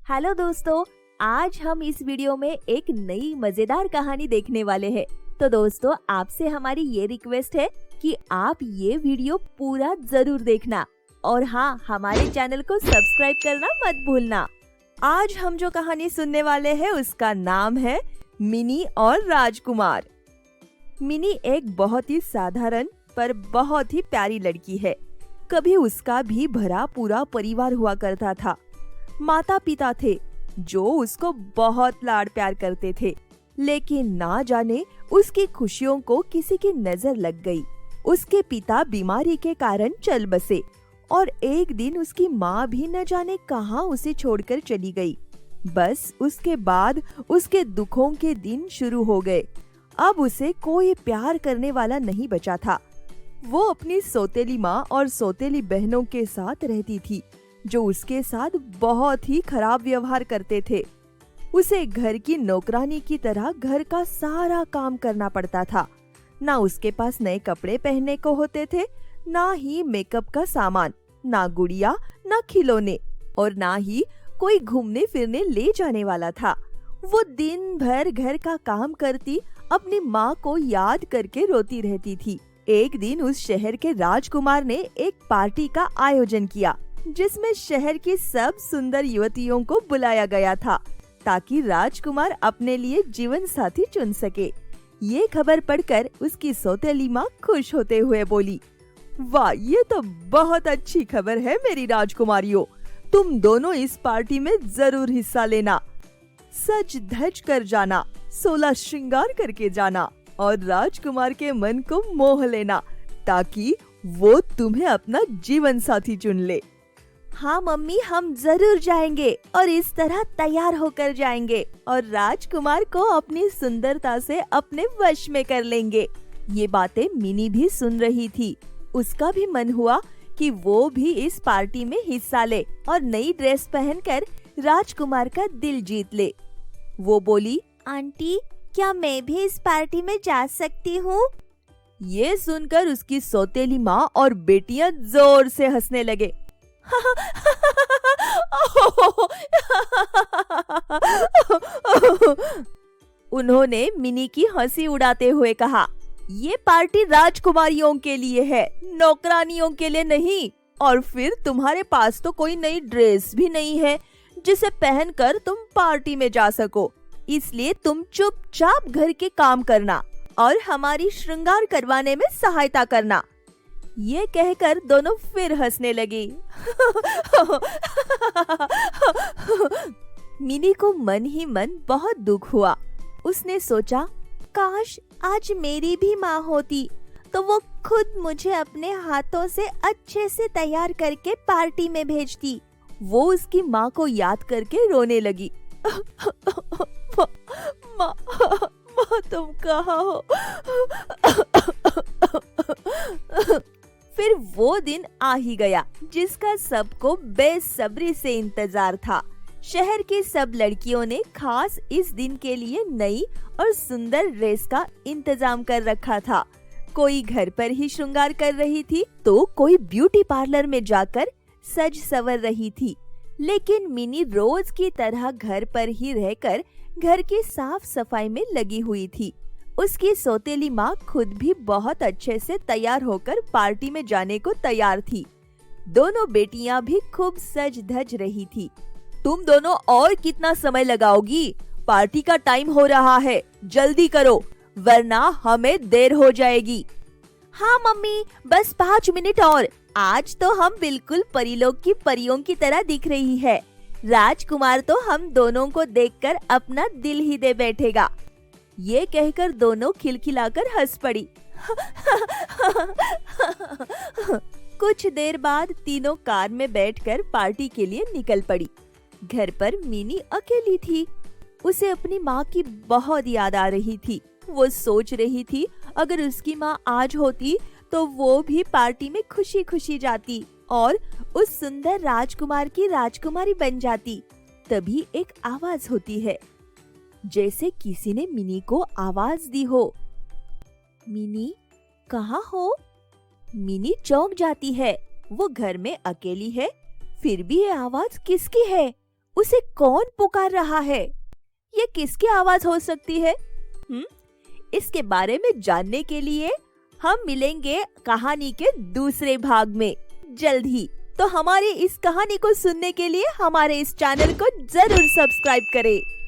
Hello दोस्तों, आज हम इस वीडियो में एक नई मजेदार कहानी देखने वाले हैं। तो दोस्तों, आपसे हमारी ये रिक्वेस्ट है कि आप ये वीडियो पूरा जरूर देखना और हाँ, हमारे चैनल को सब्सक्राइब करना मत भूलना। आज हम जो कहानी सुनने वाले हैं उसका नाम है मिनी और राजकुमार। मिनी एक बहुत ही साधारण पर बहुत ही प्यारी लड़की है। कभी उसका भी भरा पूरा परिवार हुआ करता था। माता पिता थे जो उसको बहुत लाड प्यार करते थे, लेकिन ना जाने उसकी खुशियों को किसी की नजर लग गई। उसके पिता बीमारी के कारण चल बसे और एक दिन उसकी माँ भी न जाने कहां उसे छोड़कर चली गई। बस उसके बाद उसके दुखों के दिन शुरू हो गए। अब उसे कोई प्यार करने वाला नहीं बचा था। वो अपनी सौतेली माँ और सौतेली बहनों के साथ रहती थी, जो उसके साथ बहुत ही खराब व्यवहार करते थे। उसे घर की नौकरानी की तरह घर का सारा काम करना पड़ता था। ना उसके पास नए कपड़े पहनने को होते थे, ना ही मेकअप का सामान, ना गुड़िया, ना खिलौने और ना ही कोई घूमने फिरने ले जाने वाला था। वो दिन भर घर का काम करती अपनी माँ को याद करके रोती रहती थी। एक दिन उस शहर के राजकुमार ने एक पार्टी का आयोजन किया, जिसमें शहर की सब सुंदर युवतियों को बुलाया गया था ताकि राजकुमार अपने लिए जीवन साथी चुन सके। ये खबर पढ़कर उसकी सौतेली माँ खुश होते हुए बोली, वाह, ये तो बहुत अच्छी खबर है मेरी राजकुमारियों। तुम दोनों इस पार्टी में जरूर हिस्सा लेना। सज धज कर जाना, 16 श्रृंगार करके जाना और राजकुमार के मन को मोह लेना ताकि वो तुम्हें अपना जीवन साथी चुन ले। हाँ मम्मी, हम जरूर जाएंगे और इस तरह तैयार होकर जाएंगे और राजकुमार को अपनी सुंदरता से अपने वश में कर लेंगे। ये बातें मिनी भी सुन रही थी। उसका भी मन हुआ कि वो भी इस पार्टी में हिस्सा ले और नई ड्रेस पहनकर राजकुमार का दिल जीत ले। वो बोली, आंटी, क्या मैं भी इस पार्टी में जा सकती हूँ? ये सुनकर उसकी सौतेली माँ और बेटियां जोर से हंसने लगे। उन्होंने मिनी की हंसी उड़ाते हुए कहा, ये पार्टी राजकुमारियों के लिए है, नौकरानियों के लिए नहीं। और फिर तुम्हारे पास तो कोई नई ड्रेस भी नहीं है जिसे पहनकर तुम पार्टी में जा सको। इसलिए तुम चुपचाप घर के काम करना और हमारी श्रृंगार करवाने में सहायता करना। ये कहकर दोनों फिर हंसने लगी। मिनी को मन ही मन बहुत दुख हुआ। उसने सोचा, काश आज मेरी भी माँ होती तो वो खुद मुझे अपने हाथों से अच्छे से तैयार करके पार्टी में भेजती। वो उसकी माँ को याद करके रोने लगी। माँ, तुम कहाँ हो? फिर वो दिन आ ही गया जिसका सबको बेसब्री से इंतजार था। शहर की सब लड़कियों ने खास इस दिन के लिए नई और सुंदर ड्रेस का इंतजाम कर रखा था। कोई घर पर ही श्रृंगार कर रही थी तो कोई ब्यूटी पार्लर में जाकर सज संवर रही थी। लेकिन मिनी रोज की तरह घर पर ही रहकर घर की साफ सफाई में लगी हुई थी। उसकी सौतेली माँ खुद भी बहुत अच्छे से तैयार होकर पार्टी में जाने को तैयार थी। दोनों बेटियां भी खूब सज धज रही थी। तुम दोनों और कितना समय लगाओगी? पार्टी का टाइम हो रहा है, जल्दी करो वरना हमें देर हो जाएगी। हाँ मम्मी, बस 5 मिनट और। आज तो हम बिल्कुल परीलोक की परियों की तरह दिख रही है। राजकुमार तो हम दोनों को देखकर अपना दिल ही दे बैठेगा। ये कहकर दोनों खिलखिलाकर हंस पड़ी। कुछ देर बाद तीनों कार में बैठकर पार्टी के लिए निकल पड़ी। घर पर मिनी अकेली थी। उसे अपनी माँ की बहुत याद आ रही थी। वो सोच रही थी अगर उसकी माँ आज होती तो वो भी पार्टी में खुशी खुशी जाती और उस सुंदर राजकुमार की राजकुमारी बन जाती। तभी एक आवाज होती है, जैसे किसी ने मिनी को आवाज दी हो। मिनी, कहाँ हो? मिनी चौंक जाती है। वो घर में अकेली है, फिर भी ये आवाज किसकी है? उसे कौन पुकार रहा है? ये किसकी आवाज हो सकती है? इसके बारे में जानने के लिए हम मिलेंगे कहानी के दूसरे भाग में जल्द ही। तो हमारी इस कहानी को सुनने के लिए हमारे इस चैनल को जरूर सब्सक्राइब करें।